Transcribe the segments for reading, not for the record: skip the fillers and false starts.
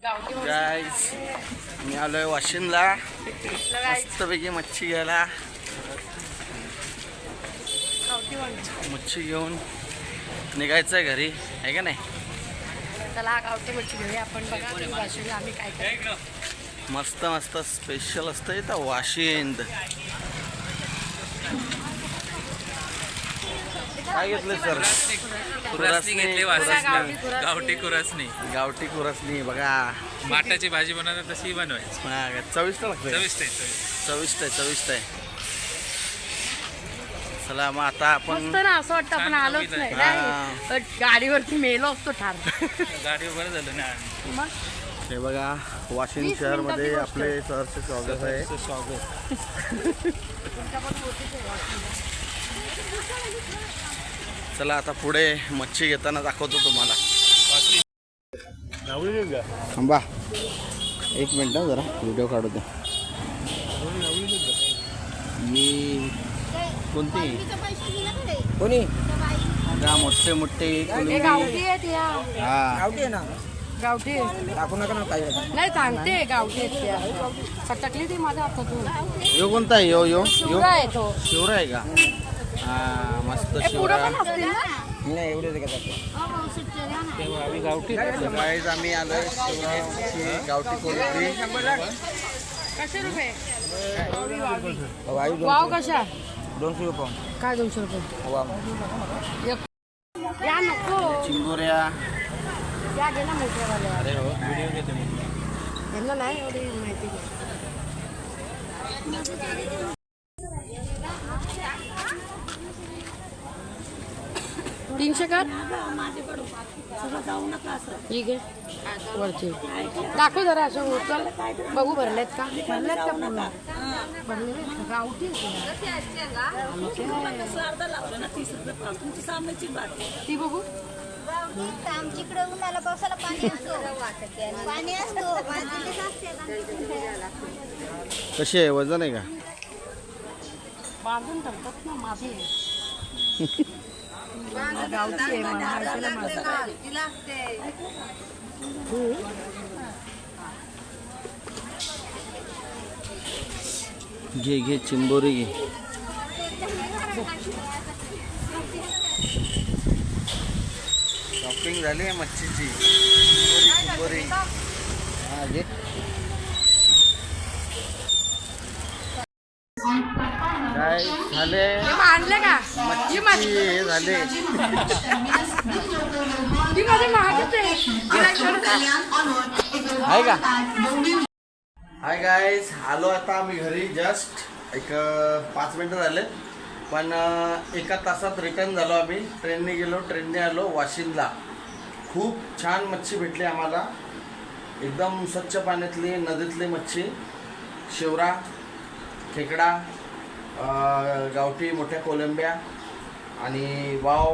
गाईस मी आलोय वाशिमला मस्तपैकी मच्छी घ्यायला. मच्छी घेऊन निघायचं घरी आहे का नाही. चला गावठी मच्छी घेऊया आपण. बघा वाशिमला आम्ही काय करतो. मस्त मस्त स्पेशल असतं इथं वाशिंद. काय घेतलं सर? कुरासनी घेतली. गावठी कुरासनी. गावठी कुरासनी बघा. माठाची भाजी बनवतात तशी बनवायची. चविष्ट लागते. चविष्ट आहे. चला मग आता आपण मस्त ना, असं वाटतं आपण आलोच नाही. गाडीवरती मेलो असतो ठार. गाडीवर बरं झालं ना. मग हे बघा वाशिम शहरमध्ये आपले सहर्ष स्वागत आहे. चला आता पुढे मच्छी घेताना दाखवतो तुम्हाला. थांबा एक मिनिट जरा व्हिडिओ काढू द्या. कोणती कोणी मोठे मोठे गावठी आहेत या. गावठी ना गावठी नाही सांगते. गावठी आहेत त्या. सटकली ती माझ्या हातातून. यो कोणता आहे? यो यो शिवरा आहे तो. शिवरा आहे का? हा मस्त शिवरा. गाईज आम्ही आलोय शिवराची गावठी कोलंबी. कशे रुपये वाव? कशा? 200 रुपये. काय 200 रुपये? या नको. चिंबोऱ्या. या गेला मोठ्यावाल्या. अरे हो व्हिडिओ घेतो मी. यांना नाही एवढी माहिती. 300 कर. ठीक आहे वरचे दाखव जरा. असं चल बघू भरलेत का. भरलेत का पूर्ण? भरलेले गावठी ती बघू. आमच्याकडे उन्हाला पावसाला पाणी असतो. कशी आहे? वजन आहे का? बांधून ठेवतात ना माझे. गावठी घे घे चिंबोरी घे. शॉपिंग झाली आहे मच्छीची. चिंबोरी हा घे. काय झाले? आणले का? मच्छी हे झाले. ती माझी महागच आहे का? हाय गाईज आलो आता आम्ही घरी. जस्ट एक 5 मिनटं झाले. पण 1 तासात रिटर्न झालो आम्ही. ट्रेनने गेलो, ट्रेनने आलो वाशिमला. खूप छान मच्छी भेटली आम्हाला. एकदम स्वच्छ पाण्यातली नदीतली मच्छी. शिवरा, खेकडा, गावठी मोठ्या कोलंब्या आणि वाव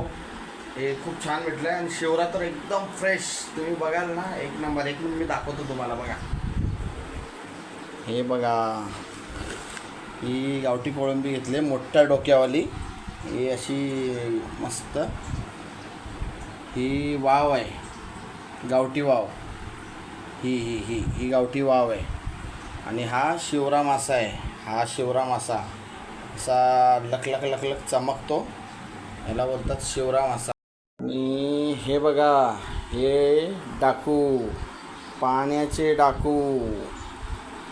हे खूप छान भेटलं आहे. आणि शिवरा तर एकदम फ्रेश. तुम्ही बघाल ना एक नंबर. एक मिनिट मी दाखवतो तुम्हाला. बघा हे बघा. ही गावठी कोळंबी घेतली मोठ्या डोक्यावाली. ही अशी मस्त. ही वाव आहे गावठी वाव. ही ही ही ही गावठी वाव आहे. आणि हा शिवरा मासा आहे. हा शिवरा मासा असा लकलक लकलक चमकतो. याला बोलतात शिवरा मासा. आणि हे बघा हे डाकू, पाण्याचे डाकू.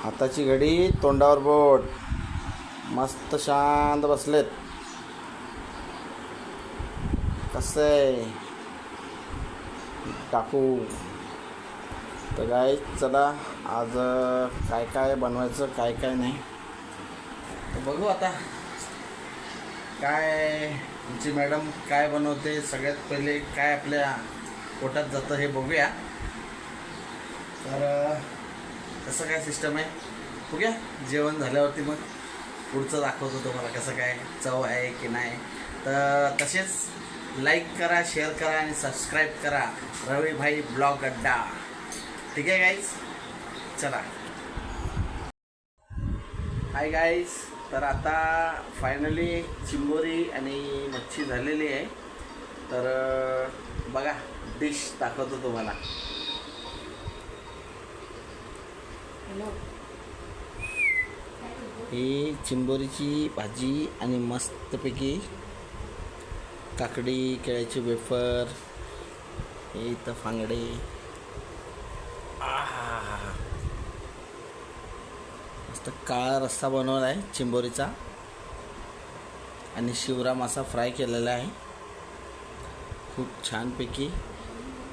हाताची घडी, तोंडावर बोट. मस्त शांत बसलेत. कसं आहे डाकू. तर काय चला आज काय काय बनवायचं काय काय नाही बघू. आता काय तुमची मॅडम काय बनवते. सगळ्यात पहिले काय आपल्या पोटात जातं हे बघूया. तर कसं काय सिस्टम आहे बघूया. जेवण झाल्यावरती मग पुढचं दाखवतो तुम्हाला कसं काय चव आहे की नाही. तर तसेच लाईक करा, शेअर करा आणि सबस्क्राईब करा रवी भाई ब्लॉग अड्डा. ठीक आहे गाईज. चला हाय गाईज. तर आता फायनली चिंबोरी आणि मच्छी झालेली आहे. तर बघा डिश दाखवतो तुम्हाला. ही चिंबोरीची भाजी आणि मस्तपैकी काकडी, केळ्याचे वेफर, हे इथं फांगडे. आहा, मस्त काळा रस्सा बनवला आहे चिंबोरीचा आणि शिवराम असा फ्राय केलेला आहे. खूप छानपैकी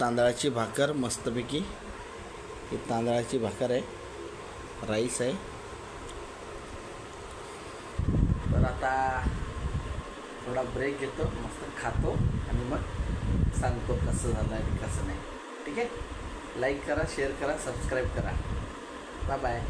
तांदळाची भाकर मस्तपैकी. ही तांदळाची भाकर आहे, राईस आहे. तर आता थोडा ब्रेक घेतो, मस्त खातो आणि मग सांगतो कसं झालं आणि कसं नाही. ठीक आहे. लाईक करा, शेअर करा, सबस्क्राईब करा. Bye bye.